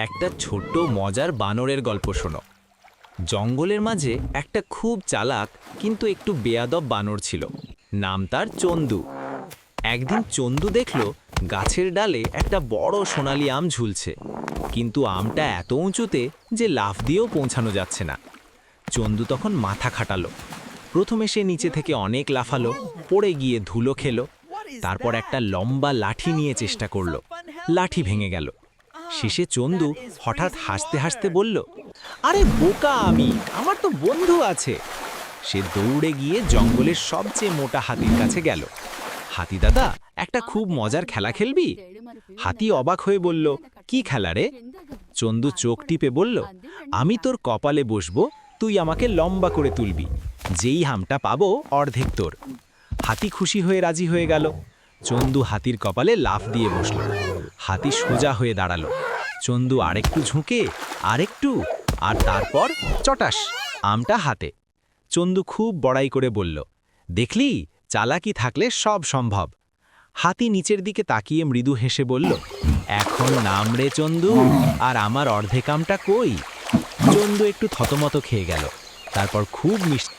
একটা ছোট্ট মজার বানরের গল্প শোনো। জঙ্গলের মাঝে একটা খুব চালাক কিন্তু একটু বেয়াদব বানর ছিল। নাম তার চন্দু। একদিন চন্দু দেখল গাছের ডালে একটা বড় সোনালী আম ঝুলছে, কিন্তু আমটা এত উঁচুতে যে লাফ দিয়েও পৌঁছানো যাচ্ছে না। চন্দু তখন মাথা খাটালো। প্রথমে সে নিচে থেকে অনেক লাফালো, পড়ে গিয়ে ধুলো খেলো। তারপর একটা লম্বা লাঠি নিয়ে চেষ্টা করলো, লাঠি ভেঙে গেল। শেষে চন্দু হঠাৎ হাসতে হাসতে বলল, আরে বোকা আমি, আমার তো বন্ধু আছে। সে দৌড়ে গিয়ে জঙ্গলের সবচেয়ে মোটা হাতির কাছে গেল। হাতি দাদা, একটা খুব মজার খেলা খেলবি? হাতি অবাক হয়ে বলল, কি খেলা রে? চন্দু চোখ টিপে বলল, আমি তোর কপালে বসবো, তুই আমাকে লম্বা করে তুলবি। যেই হামটা পাবো অর্ধেক তোর। হাতি খুশি হয়ে রাজি হয়ে গেল। চন্দু হাতির কপালে লাফ দিয়ে বসল। হাতি সোজা হয়ে দাঁড়ালো। চন্দু আরেকটু ঝুঁকে, আরেকটু, আর তারপর চটাস, আমটা হাতে। চন্দু খুব বড়াই করে বলল, দেখলি, চালাকি থাকলে সব সম্ভব। হাতি নিচের দিকে তাকিয়ে মৃদু হেসে বলল, এখন নাম রে চন্দু, আর আমার অর্ধেক আমটা কই? চন্দু একটু থতমত খেয়ে গেল, তারপর খুব মিষ্টি